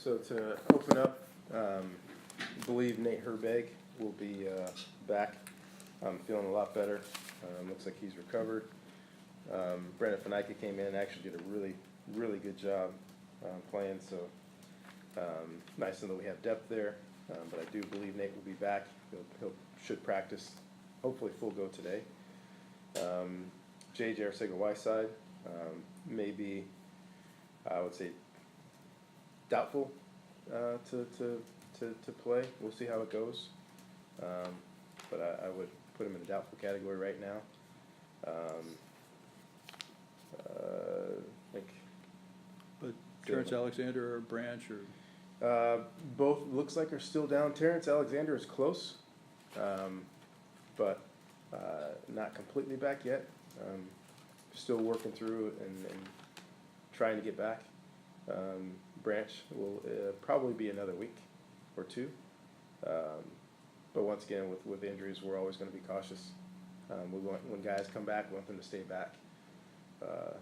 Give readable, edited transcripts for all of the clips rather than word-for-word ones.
So to open up, I believe Nate Herbig will be back. I'm feeling a lot better. Looks like he's recovered. Brandon Fanike came in and actually did a really good job playing. So nice to know that we have depth there. But I do believe Nate will be back. He'll should practice, hopefully full go today. J.J. Arcega-Whiteside may be, I would say, doubtful to play. We'll see how it goes. But I would put him in the doubtful category right now. But Terrence Alexander or Branch or both looks like are still down. Terrence Alexander is close, but not completely back yet. Still working through and trying to get back. Branch will probably be another week or two. But once again, with injuries, we're always going to be cautious. When guys come back, we want them to stay back.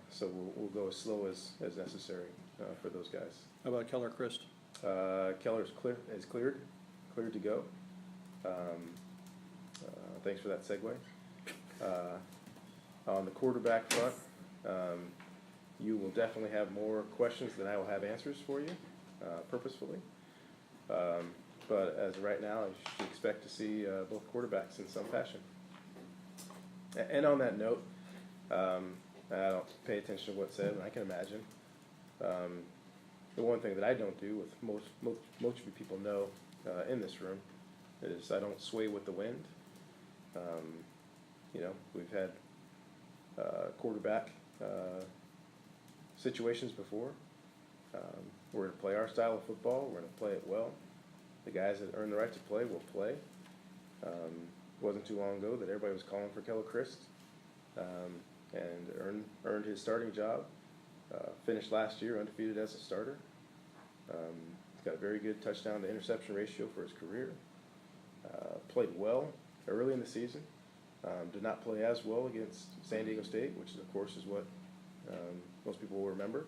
So we'll go as slow as necessary for those guys. how about Keller Christ? Keller's cleared to go. Thanks for that segue. On the quarterback front, you will definitely have more questions than I will have answers for you, purposefully. But as of right now, you should expect to see both quarterbacks in some fashion. And on that note, I don't pay attention to what's said, and I can imagine. The one thing that I don't do, with most of you people know in this room, is I don't sway with the wind. We've had quarterback situations before. We're going to play our style of football. We're going to play it well. The guys that earn the right to play will play. It wasn't too long ago that everybody was calling for Keller Christ and earned his starting job. Finished last year undefeated as a starter. He's got a very good touchdown to interception ratio for his career. Played well early in the season. Did not play as well against San Diego State, which of course is what most people will remember.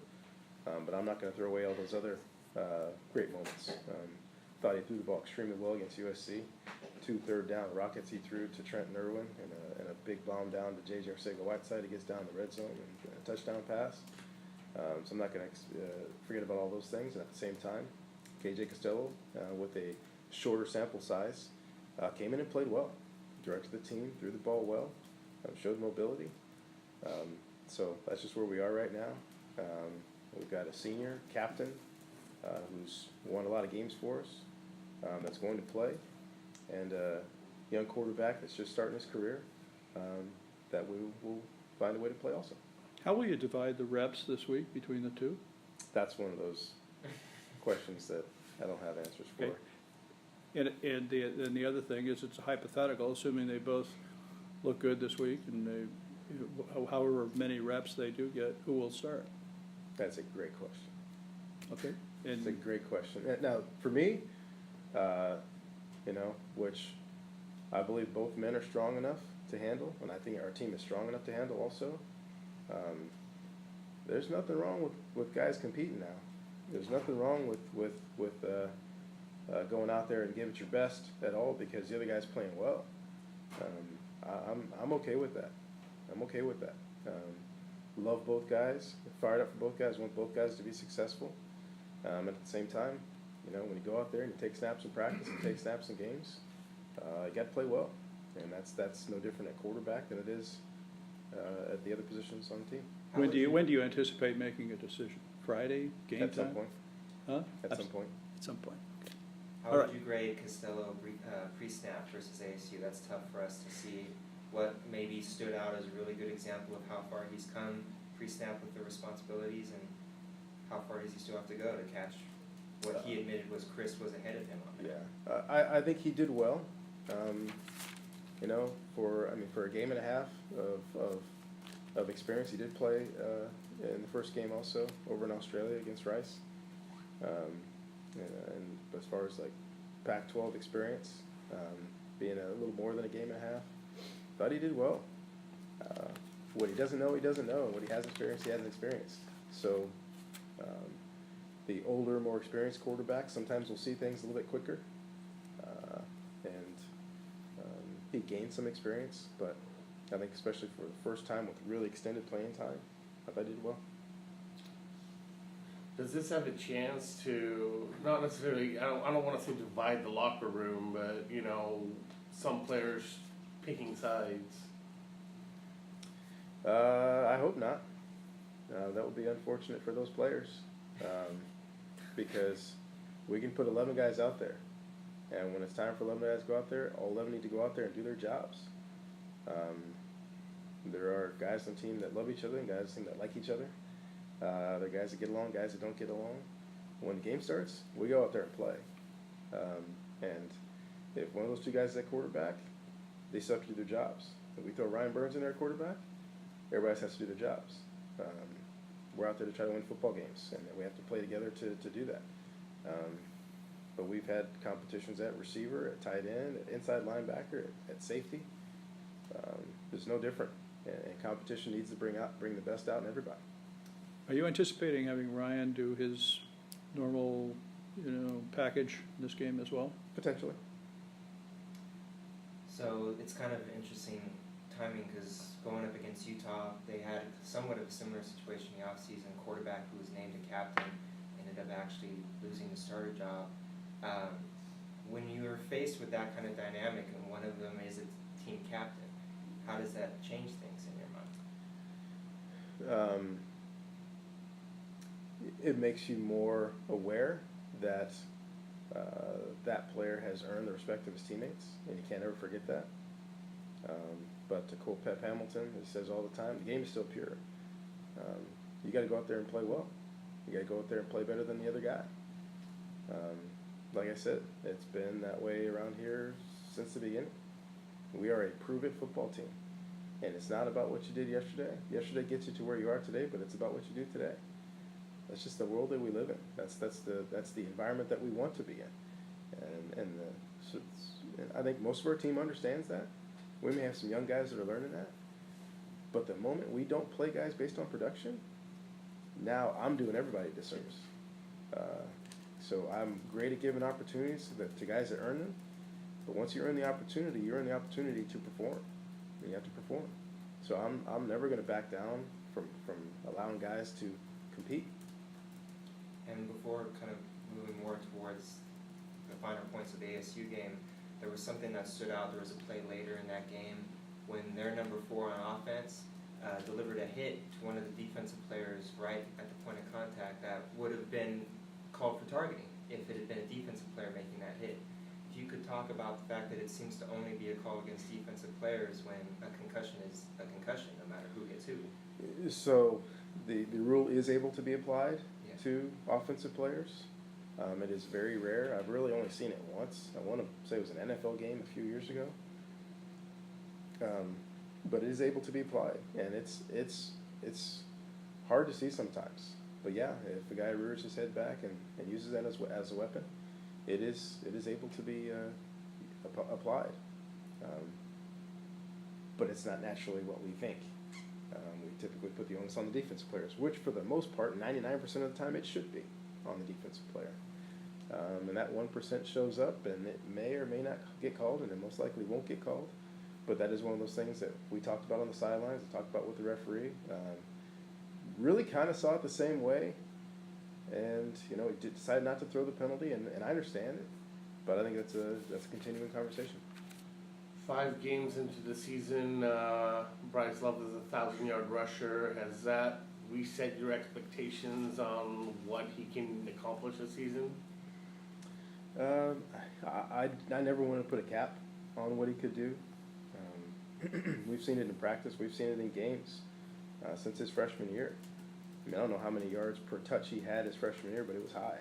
But I'm not going to throw away all those other great moments. Thought he threw the ball extremely well against USC. 2 third-down rockets he threw to Trenton Irwin, and a big bomb down to J.J. Arcega-Whiteside. He gets down the red zone and a touchdown pass. So I'm not going to forget about all those things. And at the same time, KJ Costello, with a shorter sample size, came in and played well. Directed the team, threw the ball well, showed mobility. So that's just where we are right now. We've got a senior captain who's won a lot of games for us, that's going to play, and a young quarterback that's just starting his career that we will find a way to play also. How will you divide the reps this week between the two? That's one of those questions that I don't have answers for. Okay. And the other thing is, it's a hypothetical, assuming they both look good this week, and however many reps they do get, who will start? That's a great question. Okay. It's a great question. Now, for me, which I believe both men are strong enough to handle, and I think our team is strong enough to handle also. There's nothing wrong with guys competing now. There's nothing wrong with going out there and give it your best at all because the other guy's playing well. I'm okay with that. I'm okay with that. Love both guys. Fired up for both guys. Want both guys to be successful. At the same time, when you go out there and you take snaps in practice and take snaps in games, you got to play well, and that's no different at quarterback than it is at the other positions on the team. When do you anticipate making a decision? Friday, game time? At some point. Huh? At some point. At some point. Okay. How would you grade Costello pre-snap versus ASU? That's tough for us to see. What maybe stood out as a really good example of how far he's come pre-snap with the responsibilities, and how far does he still have to go to catch what he admitted was Chris was ahead of him on? Yeah, I think he did well. For a game and a half of experience, he did play in the first game also over in Australia against Rice. And as far as like Pac-12 experience, being a little more than a game and a half, thought he did well. What he doesn't know, he doesn't know. What he has experienced, he hasn't experienced. So the older, more experienced quarterbacks sometimes will see things a little bit quicker. And he gained some experience, but I think especially for the first time with really extended playing time, I thought he did well. Does this have a chance to, not necessarily, I don't want to say divide the locker room, but, you know, some players picking sides? I hope not. That would be unfortunate for those players, because we can put 11 guys out there, and when it's time for 11 guys to go out there, all 11 need to go out there and do their jobs. There are guys on the team that love each other and guys on the team that like each other. There are guys that get along, guys that don't get along. When the game starts, we go out there and play. And if one of those two guys is at quarterback, they still have to do their jobs. If we throw Ryan Burns in there at quarterback, everybody else has to do their jobs. We're out there to try to win football games, and we have to play together to do that. But we've had competitions at receiver, at tight end, at inside linebacker, at safety. It's no different, and competition needs to bring the best out in everybody. Are you anticipating having Ryan do his normal, package in this game as well? Potentially. So it's kind of interesting timing because going up against Utah, they had somewhat of a similar situation in the offseason. Quarterback who was named a captain ended up actually losing the starter job. When you're faced with that kind of dynamic and one of them is a team captain, how does that change things in your mind? It makes you more aware that that player has earned the respect of his teammates, and you can't ever forget that. But to quote Pep Hamilton, he says all the time, the game is still pure. You got to go out there and play well. You got to go out there and play better than the other guy. Like I said, it's been that way around here since the beginning. We are a proven football team, and it's not about what you did yesterday. Yesterday gets you to where you are today, but it's about what you do today. That's just the world that we live in. That's the environment that we want to be in, and I think most of our team understands that. We may have some young guys that are learning that, but the moment we don't play guys based on production, now I'm doing everybody a disservice. So I'm great at giving opportunities to guys that earn them, but once you earn the opportunity, you earn the opportunity to perform. And you have to perform. So I'm never going to back down from allowing guys to compete. And before kind of moving more towards the finer points of the ASU game, there was something that stood out. There was a play later in that game when their number 4 on offense delivered a hit to one of the defensive players right at the point of contact that would have been called for targeting if it had been a defensive player making that hit. If you could talk about the fact that it seems to only be a call against defensive players when a concussion is a concussion, no matter who hits who. So the rule is able to be applied Yeah. to offensive players. It is very rare. I've really only seen it once. I want to say it was an NFL game a few years ago. But it is able to be applied, and it's hard to see sometimes. But yeah, if the guy rears his head back and uses that as a weapon, it is able to be applied. But it's not naturally what we think. We typically put the onus on the defensive players, which for the most part, 99% of the time, it should be on the defensive player. And that 1% shows up, and it may or may not get called, and it most likely won't get called. But that is one of those things that we talked about on the sidelines, we talked about with the referee. Really kind of saw it the same way, and he decided not to throw the penalty, and I understand it, but I think that's a continuing conversation. 5 games into the season, Bryce Love is a 1,000-yard rusher. Has that reset your expectations on what he can accomplish this season? I never want to put a cap on what he could do. We've seen it in practice. We've seen it in games since his freshman year. I mean, I don't know how many yards per touch he had his freshman year, but it was high.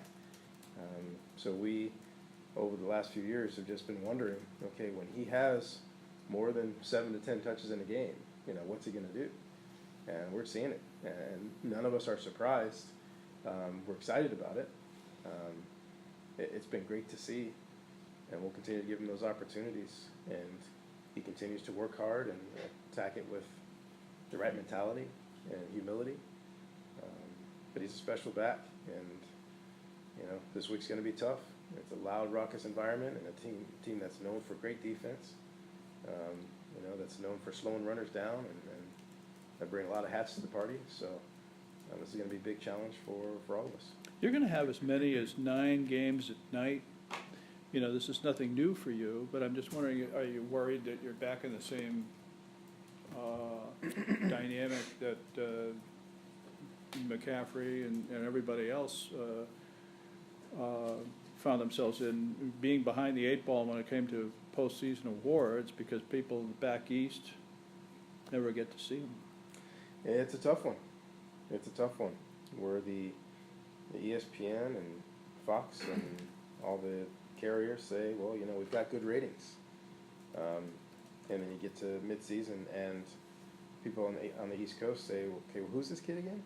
So we, over the last few years, have just been wondering, okay, when he has more than 7 to 10 touches in a game, what's he going to do? And we're seeing it, and none of us are surprised. We're excited about it. It's been great to see, and we'll continue to give him those opportunities. And he continues to work hard and attack it with the right mentality and humility. But he's a special back, and this week's going to be tough. It's a loud, raucous environment, and a team that's known for great defense. That's known for slowing runners down, and they bring a lot of hats to the party. So this is going to be a big challenge for all of us. You're going to have as many as 9 games at night. This is nothing new for you, but I'm just wondering, are you worried that you're back in the same dynamic that McCaffrey and everybody else found themselves in, being behind the 8 ball when it came to postseason awards, because people back east never get to see them? It's a tough one. Where the ESPN and Fox and all the carriers say, well, we've got good ratings. And then you get to midseason and people on the East Coast say, okay, well, who's this kid again?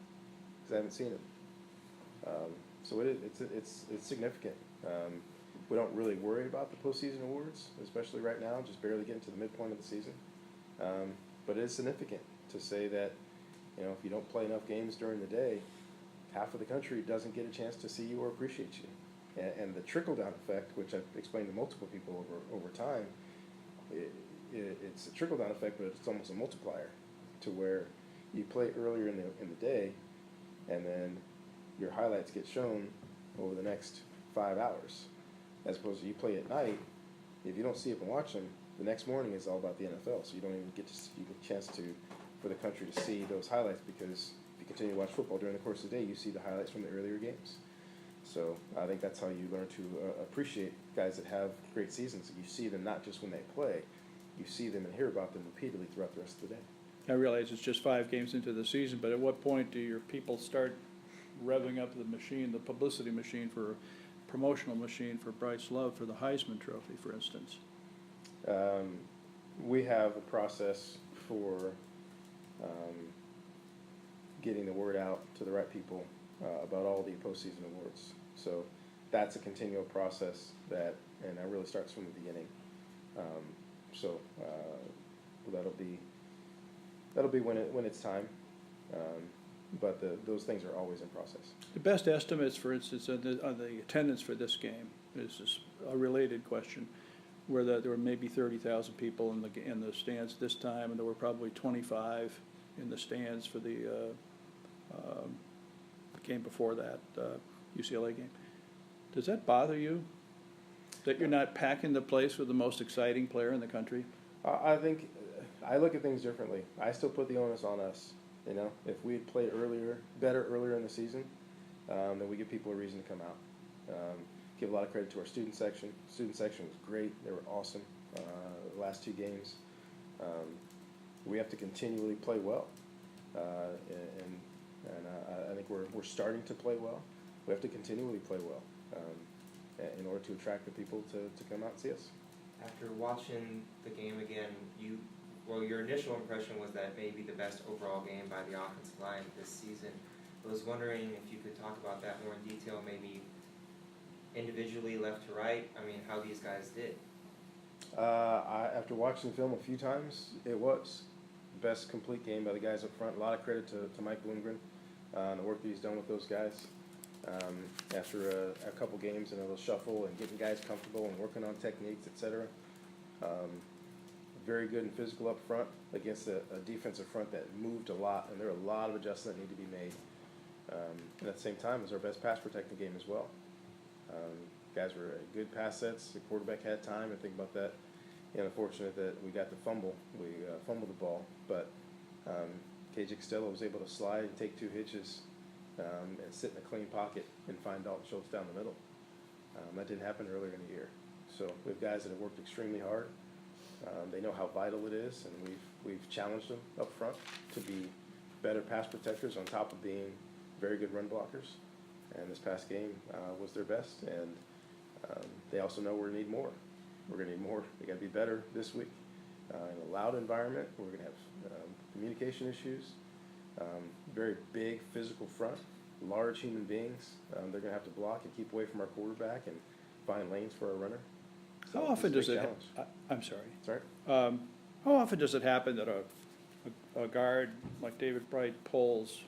Because I haven't seen him. So it's significant. We don't really worry about the postseason awards, especially right now, just barely getting to the midpoint of the season. But it is significant to say that, if you don't play enough games during the day, half of the country doesn't get a chance to see you or appreciate you. And the trickle-down effect, which I've explained to multiple people over time, it's a trickle-down effect, but it's almost a multiplier, to where you play earlier in the day, and then your highlights get shown over the next 5 hours, as opposed to you play at night. If you don't see it and watch them, the next morning is all about the NFL, so you don't even get a chance for the country to see those highlights, because if you continue to watch football during the course of the day, you see the highlights from the earlier games. So I think that's how you learn to appreciate guys that have great seasons. You see them not just when they play, you see them and hear about them repeatedly throughout the rest of the day. I realize it's just 5 games into the season, but at what point do your people start revving up the machine, the publicity machine, promotional machine for Bryce Love for the Heisman Trophy, for instance? We have a process for getting the word out to the right people about all the postseason awards. So that's a continual process and that really starts from the beginning. That'll be when it's time. But those things are always in process. The best estimates, for instance, on the attendance for this game is a related question, where there were maybe 30,000 people in the stands this time, and there were probably 25 in the stands for the game before that, UCLA game. Does that bother you, that you're not packing the place with the most exciting player in the country? I think I look at things differently. I still put the onus on us. If we had played better earlier in the season, then we give people a reason to come out. Give a lot of credit to our student section. Student section was great. They were awesome the last 2 games. We have to continually play well, and I think we're starting to play well. We have to continually play well in order to attract the people to come out and see us. After watching the game again, your initial impression was that maybe the best overall game by the offensive line this season. I was wondering if you could talk about that more in detail, maybe individually, left to right. How these guys did. After watching the film a few times, it was the best complete game by the guys up front. A lot of credit to Mike Bloomgren, the work that he's done with those guys. After a couple games and a little shuffle and getting guys comfortable and working on techniques, etc. Very good and physical up front against a defensive front that moved a lot, and there are a lot of adjustments that need to be made. And at the same time, it was our best pass protecting game as well. Guys were good pass sets. The quarterback had time. I think about that. Unfortunate that we got the fumble. We fumbled the ball, but KJ Costello was able to slide and take 2 hitches and sit in a clean pocket and find Dalton Schultz down the middle. That didn't happen earlier in the year. So we have guys that have worked extremely hard. They know how vital it is, and we've challenged them up front to be better pass protectors on top of being very good run blockers. And this past game was their best, and they also know we're going to need more. We're going to need more. They got to be better this week. In a loud environment, we're going to have communication issues, very big physical front, large human beings. They're going to have to block and keep away from our quarterback and find lanes for our runner. So How often does it? I'm sorry. Sorry. How often does it happen that a guard like David Bright pulls,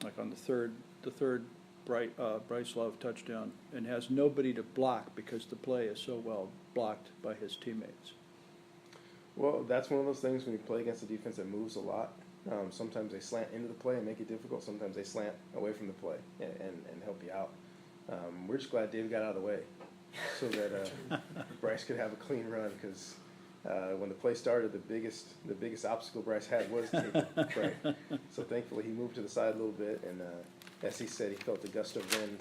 like on the third Bryce Love touchdown and has nobody to block because the play is so well blocked by his teammates. Well, that's one of those things when you play against a defense that moves a lot. Sometimes they slant into the play and make it difficult. Sometimes they slant away from the play and help you out. We're just glad Dave got out of the way so that Bryce could have a clean run, because when the play started, the biggest obstacle Bryce had was taking right. So thankfully he moved to the side a little bit, and as he said, he felt a gust of wind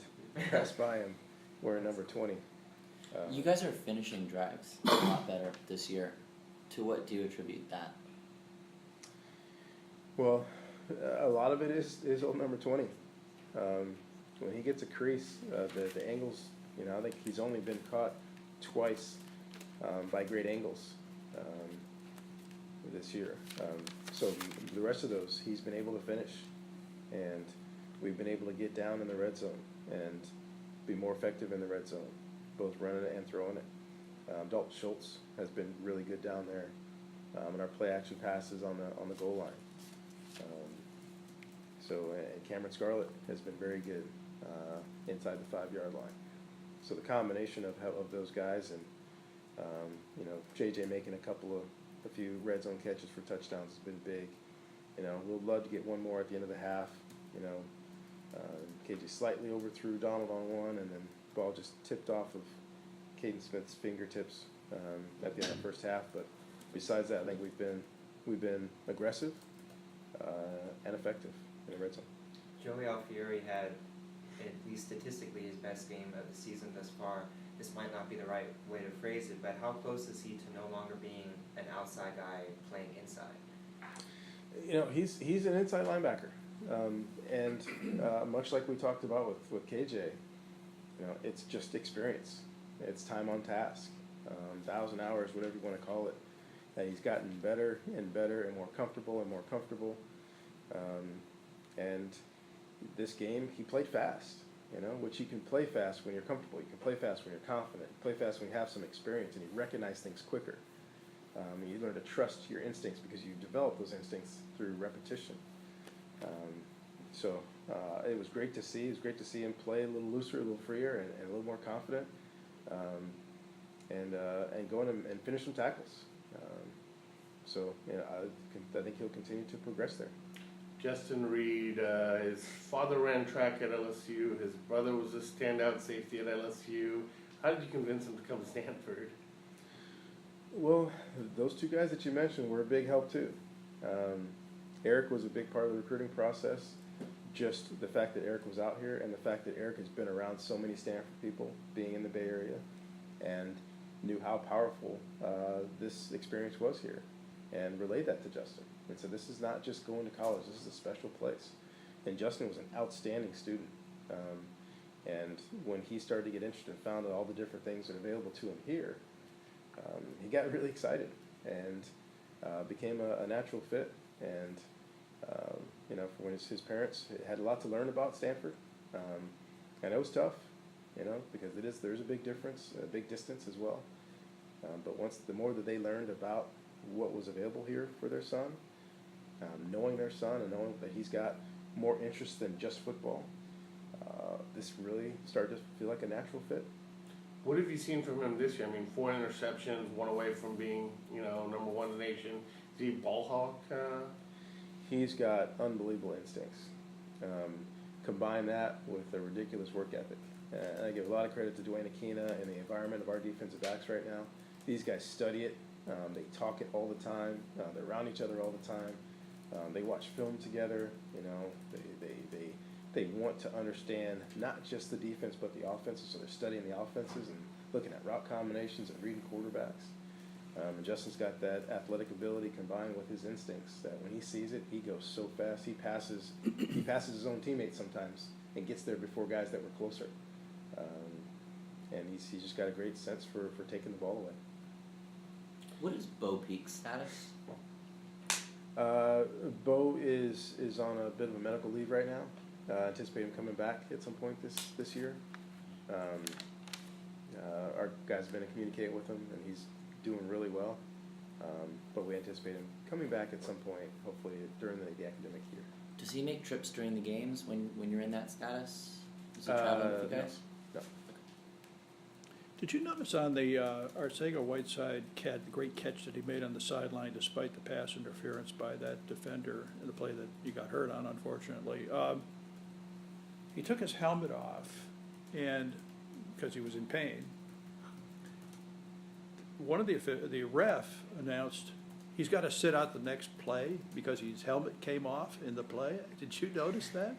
pass by him wearing number 20. You guys are finishing drives a lot better this year. To what do you attribute that? Well, a lot of it is old number 20. When he gets a crease, the angles, I think he's only been caught twice by great angles this year. So the rest of those, he's been able to finish, and we've been able to get down in the red zone and be more effective in the red zone, both running it and throwing it. Dalton Schultz has been really good down there, and our play action passes on the goal line. And Cameron Scarlett has been very good inside the 5-yard line. So the combination of those guys, and JJ making a few red zone catches for touchdowns has been big. We'll love to get one more at the end of the half. KJ slightly overthrew Donald on one, and then the ball just tipped off of Caden Smith's fingertips at the end of the first half. But besides that, I think we've been aggressive and effective in the red zone. Joey Alfieri had, at least statistically, his best game of the season thus far. This might not be the right way to phrase it, but how close is he to no longer being an outside guy playing inside? He's an inside linebacker, and much like we talked about with KJ, it's just experience. It's time on task, 1,000 hours, whatever you want to call it. And he's gotten better and better and more comfortable and more comfortable. And this game, he played fast, which you can play fast when you're comfortable. You can play fast when you're confident. You play fast when you have some experience and you recognize things quicker. And you learn to trust your instincts because you develop those instincts through repetition. So it was great to see. It was great to see him play a little looser, a little freer, and a little more confident, and go in and finish some tackles. I think he'll continue to progress there. Justin Reed, his father ran track at LSU. His brother was a standout safety at LSU. How did you convince him to come to Stanford? Well, those two guys that you mentioned were a big help too. Eric was a big part of the recruiting process. Just the fact that Eric was out here, and the fact that Eric has been around so many Stanford people, being in the Bay Area, and knew how powerful this experience was here, and relayed that to Justin. And so this is not just going to college, this is a special place. And Justin was an outstanding student. And when he started to get interested and found out all the different things that are available to him here, he got really excited and became a natural fit. And, for when his parents had a lot to learn about Stanford. And it was tough, because there's a big difference, a big distance as well. But the more that they learned about what was available here for their son, knowing their son and knowing that he's got more interest than just football, this really started to feel like a natural fit. What have you seen from him this year? I mean, 4 interceptions, one away from being, number 1 in the nation. Is he a ball hawk? He's got unbelievable instincts. Combine that with a ridiculous work ethic. And I give a lot of credit to Dwayne Aquina and the environment of our defensive backs right now. These guys study it. They talk it all the time. They're around each other all the time. They watch film together. They want to understand not just the defense but the offenses. So they're studying the offenses and looking at route combinations and reading quarterbacks. And Justin's got that athletic ability combined with his instincts that when he sees it, he goes so fast. He passes his own teammates sometimes and gets there before guys that were closer. And he's just got a great sense for taking the ball away. What is Bo Peak's status? Bo is on a bit of a medical leave right now. Anticipate him coming back at some point this year. Our guys have been communicating with him, and he's doing really well. But we anticipate him coming back at some point, hopefully during the academic year. Does he make trips during the games when you're in that status? Is he traveling with you No. guys? No. Did you notice on the Arcega-Whiteside the great catch that he made on the sideline despite the pass interference by that defender in the play that you got hurt on, unfortunately? He took his helmet off, and because he was in pain, one of the ref announced he's got to sit out the next play because his helmet came off in the play. Did you notice that?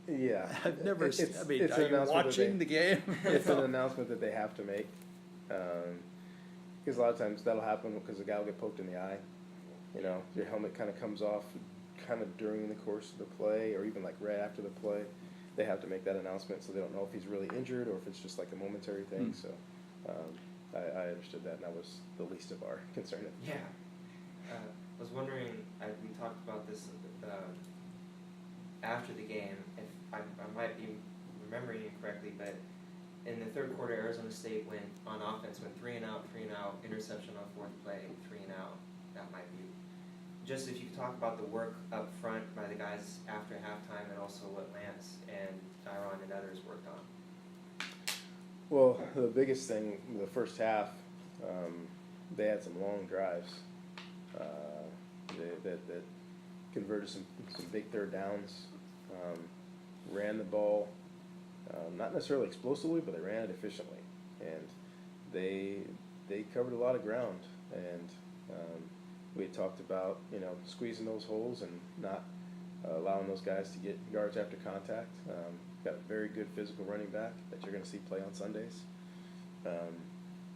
Yeah. I've never. It's I mean, an are you announcement that watching the game? It's an announcement that they have to make. Because a lot of times that'll happen because the guy will get poked in the eye. You know, your helmet kind of comes off kind of during the course of the play or even like right after the play. They have to make that announcement so they don't know if he's really injured or if it's just like a momentary thing. So I understood that, and that was the least of our concern. Yeah. I was wondering, we talked about this after the game, if I might be remembering incorrectly, but in the third quarter, Arizona State went on offense, went 3 and out, interception on fourth play, 3 and out. That might be. Just if you could talk about the work up front by the guys after halftime and also what Lance and Tyron and others worked on. Well, the biggest thing, the first half, they had some long drives that converted some big third downs, ran the ball, not necessarily explosively, but they ran it efficiently, and they covered a lot of ground. And we had talked about squeezing those holes and not allowing those guys to get yards after contact. Got a very good physical running back that you're going to see play on Sundays.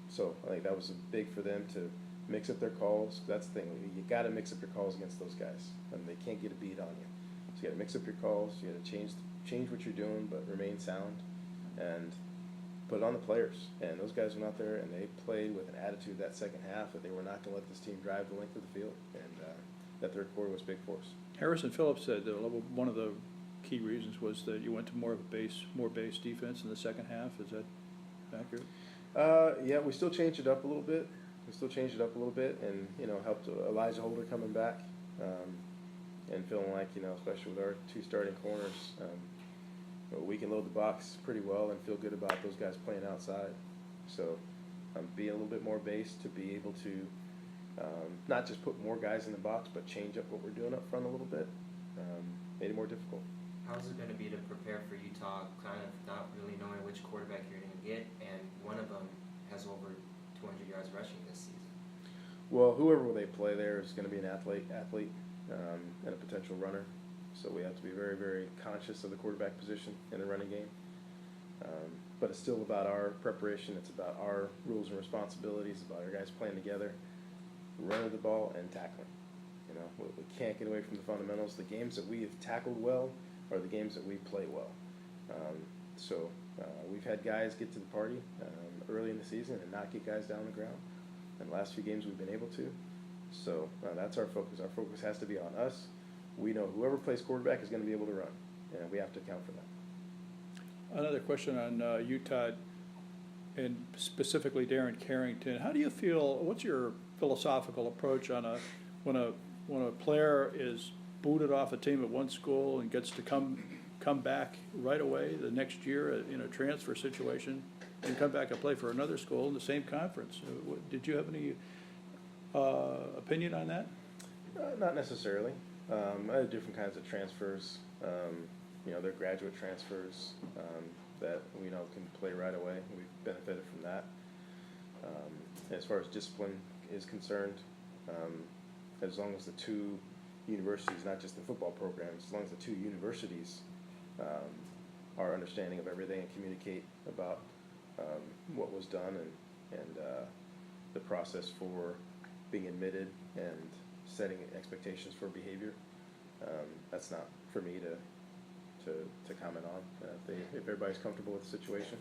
So I think that was big for them to mix up their calls. That's the thing. You got to mix up your calls against those guys, and they can't get a beat on you. So you got to mix up your calls. You got to change what you're doing, but remain sound, and put it on the players. And those guys went out there and they played with an attitude that second half that they were not going to let this team drive the length of the field. And that third quarter was big for us. Harrison Phillips said that one of the key reasons was that you went to more base defense in the second half. Is that accurate? Yeah, we still changed it up a little bit. And helped Elijah Holder coming back, and feeling like especially with our 2 starting corners, we can load the box pretty well and feel good about those guys playing outside. So, being a little bit more base to be able to not just put more guys in the box, but change up what we're doing up front a little bit, made it more difficult. How's it going to be to prepare for Utah, kind of not really knowing which quarterback you're going to get, and one of them has over 200 yards rushing this season? Well, whoever they play there is going to be an athlete, and a potential runner. So we have to be very, very conscious of the quarterback position in the running game. But it's still about our preparation. It's about our rules and responsibilities, about our guys playing together, running the ball and tackling. We can't get away from the fundamentals. The games that we have tackled well are the games that we play well. So we've had guys get to the party early in the season and not get guys down the ground. In the last few games we've been able to. So that's our focus. Our focus has to be on us. We know whoever plays quarterback is going to be able to run, and we have to account for that. Another question on Utah, and specifically Darren Carrington. How do you feel? What's your philosophical approach on when a player is booted off a team at one school and gets to come back right away the next year in a transfer situation and come back and play for another school in the same conference? Did you have any opinion on that? Not necessarily. I had different kinds of transfers. They're graduate transfers that we know can play right away. We've benefited from that. As far as discipline is concerned, as long as the 2 universities, not just the football programs, as long as the 2 universities are understanding of everything and communicate about what was done and the process for being admitted and setting expectations for behavior. That's not for me to comment on. If everybody's comfortable with the situation,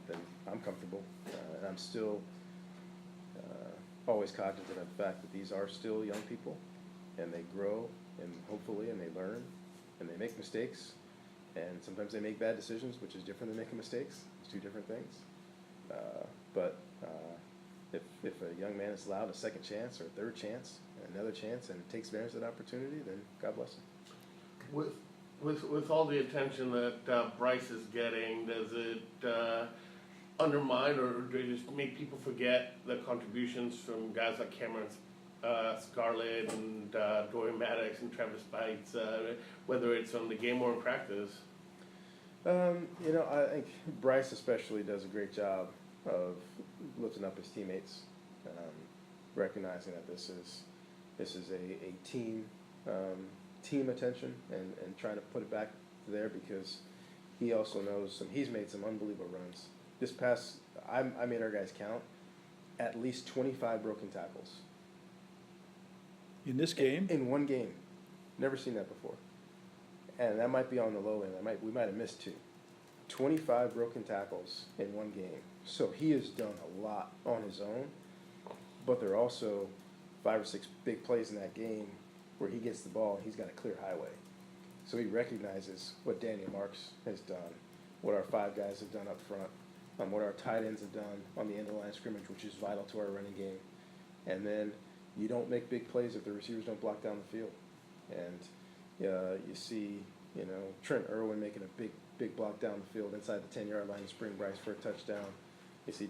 then I'm comfortable. And I'm still always cognizant of the fact that these are still young people, and they grow, and hopefully, and they learn, and they make mistakes, and sometimes they make bad decisions, which is different than making mistakes. It's 2 different things. But if a young man is allowed a second chance or a third chance, and another chance, and takes advantage of that opportunity, then God bless him. With all the attention that Bryce is getting, does it undermine or do it just make people forget the contributions from guys like Cameron Scarlett and Dorian Maddox and Travis Bites, whether it's on the game or in practice? You know, I think Bryce especially does a great job of lifting up his teammates, recognizing that this is a team attention and trying to put it back there because he also knows he's made some unbelievable runs. This past, I made our guys count at least 25 broken tackles In this game? in one game. Never seen that before. And that might be on the low end. We might have missed 2. 25 broken tackles in one game. So he has done a lot on his own, but there are also 5 or 6 big plays in that game where he gets the ball and he's got a clear highway. So he recognizes what Daniel Marks has done, what our 5 guys have done up front, what our tight ends have done on the end of the line of scrimmage, which is vital to our running game. And then you don't make big plays if the receivers don't block down the field. And you see, Trent Irwin making a big block down the field inside the 10-yard line to spring Bryce for a touchdown. You see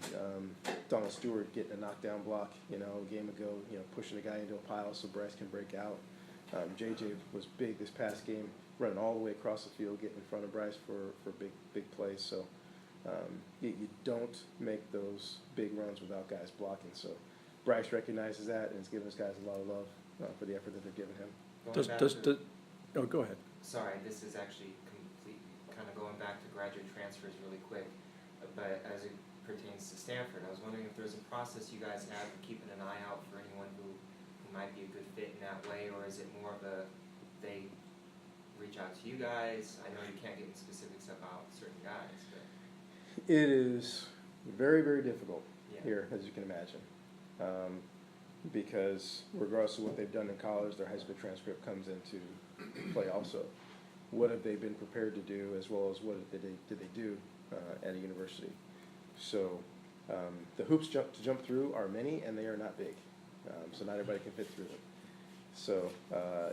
Donald Stewart getting a knockdown block, a game ago, pushing a guy into a pile so Bryce can break out. JJ was big this past game, running all the way across the field, getting in front of Bryce for big plays. So you don't make those big runs without guys blocking. So Bryce recognizes that and is giving his guys a lot of love for the effort that they're giving him. Oh, go ahead. Sorry, this is actually kind of going back to graduate transfers really quick, but as it pertains to Stanford, I was wondering if there's a process you guys have for keeping an eye out for anyone who might be a good fit in that way, or is it more of they reach out to you guys? I know you can't get into specifics about certain guys, but It is very, very difficult yeah. here, as you can imagine, because regardless of what they've done in college, their high school transcript comes into play also. What have they been prepared to do, as well as what did they do at a university? So the hoops to jump through are many, and they are not big, so not everybody can fit through them. So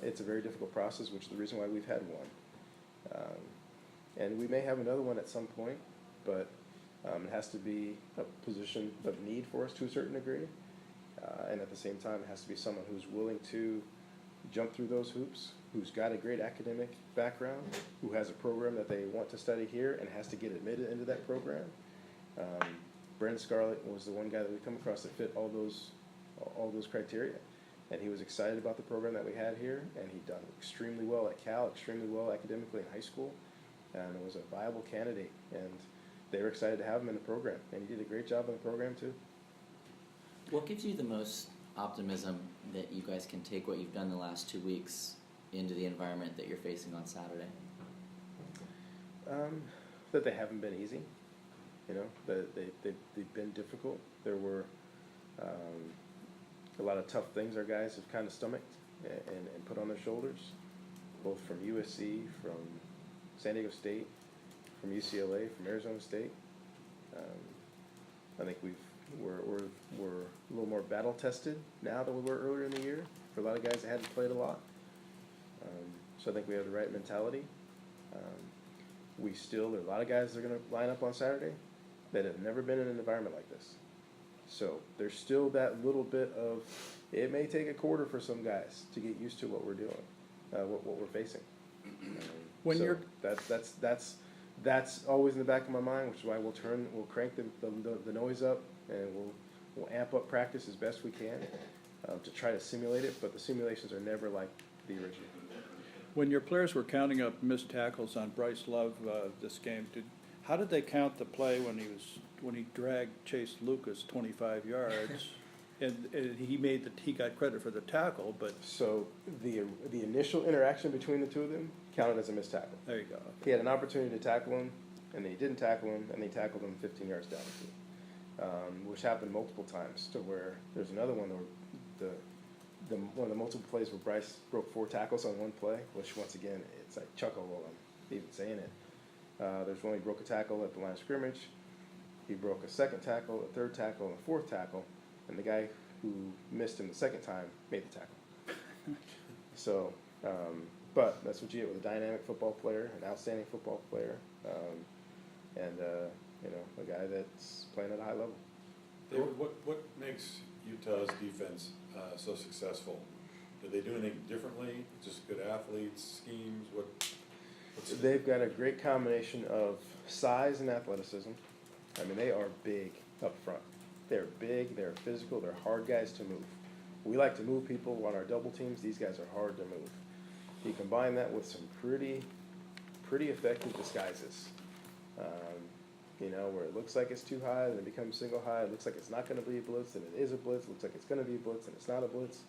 it's a very difficult process, which is the reason why we've had one. And we may have another one at some point, but it has to be a position of need for us to a certain degree. And at the same time, it has to be someone who's willing to jump through those hoops, who's got a great academic background, who has a program that they want to study here and has to get admitted into that program. Brendan Scarlett was the one guy that we come across that fit all those criteria. And he was excited about the program that we had here, and he'd done extremely well at Cal, extremely well academically in high school, and was a viable candidate. And they were excited to have him in the program, and he did a great job in the program too. What gives you the most optimism that you guys can take what you've done the last 2 weeks into the environment that you're facing on Saturday? That they haven't been easy, that they've been difficult. There were a lot of tough things our guys have kind of stomached and put on their shoulders, both from USC, from San Diego State, from UCLA, from Arizona State. I think we're a little more battle tested now than we were earlier in the year. For a lot of guys that hadn't played a lot, so I think we have the right mentality. There are a lot of guys that are going to line up on Saturday that have never been in an environment like this. So there's still that little bit of, it may take a quarter for some guys to get used to what we're doing, what we're facing. That's always in the back of my mind, which is why we'll crank the noise up, and we'll amp up practice as best we can to try to simulate it, but the simulations are never like the original. When your players were counting up missed tackles on Bryce Love this game, how did they count the play when he dragged Chase Lucas 25 yards, and he got credit for the tackle, but So the initial interaction between the two of them counted as a missed tackle. there you go. He had an opportunity to tackle him, and then he didn't tackle him, and he tackled him 15 yards down the field, which happened multiple times. To where there's another one where one of the multiple plays where Bryce broke 4 tackles on one play, which once again it's like chuckle while I'm even saying it. There's one he broke a tackle at the line of scrimmage. He broke a second tackle, a third tackle, and a fourth tackle, and the guy who missed him the second time made the tackle. So But that's what you get with a dynamic football player, an outstanding football player, and you know, a guy that's playing at a high level. David, what makes Utah's defense so successful? Do they do anything differently? Just good athletes, schemes? They've got a great combination of size and athleticism. I mean, they are big up front. They're big, they're physical, they're hard guys to move. We like to move people on our double teams. These guys are hard to move. You combine that with some pretty effective disguises. You know, where it looks like it's too high, then it becomes single high. It looks like it's not going to be a blitz, and it is a blitz. It looks like it's going to be a blitz, and it's not a blitz.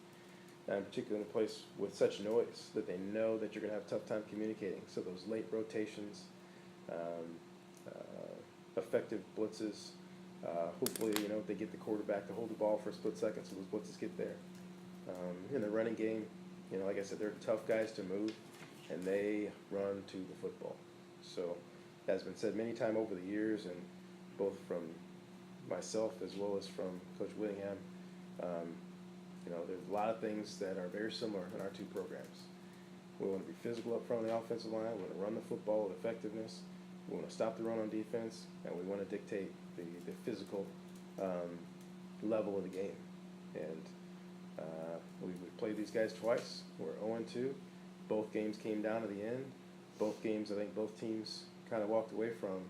And particularly in a place with such noise that they know that you're going to have a tough time communicating. So those late rotations, effective blitzes. Hopefully, you know, they get the quarterback to hold the ball for a split second, so those blitzes get there. In the running game, you know, like I said, they're tough guys to move, and they run to the football. So, as has been said many times over the years, and both from myself as well as from Coach Whittingham, you know, there's a lot of things that are very similar in our two programs. We want to be physical up front on the offensive line. We want to run the football with effectiveness. We want to stop the run on defense, and we want to dictate the physical level of the game. And we've played these guys twice. We're 0-2. Both games came down to the end. Both games, I think both teams kind of walked away from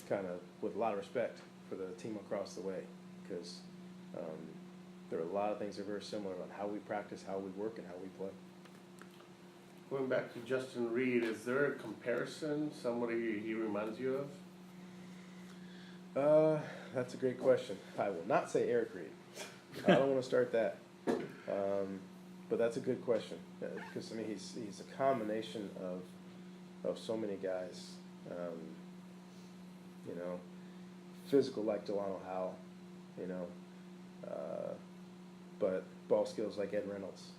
kind of with a lot of respect for the team across the way, because there are a lot of things that are very similar on how we practice, how we work, and how we play. Going back to Justin Reed, is there a comparison, somebody he reminds you of? That's a great question. I will not say Eric Reed. I don't want to start that. But that's a good question, because I mean he's a combination of so many guys. You know, physical like Delano Howell, you know, but ball skills like Ed Reynolds.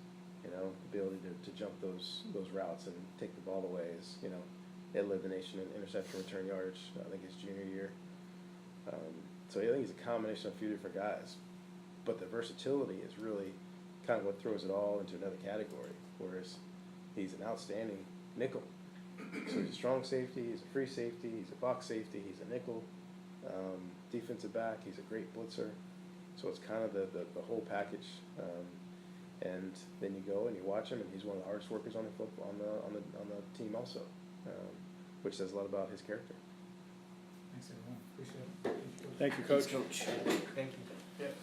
You know, the ability to jump those routes and take the ball away is, you know, Ed led the nation in interception return yardage, I think his junior year. So I think he's a combination of a few different guys. But the versatility is really kind of what throws it all into another category, whereas he's an outstanding nickel. So he's a strong safety, he's a free safety, he's a box safety, he's a nickel, defensive back, he's a great blitzer. So it's kind of the whole package. And then you go and you watch him, and he's one of the hardest workers on the football on the team also, which says a lot about his character. Thanks, everyone. Appreciate it. Thank you, Coach. Thank you. Yeah.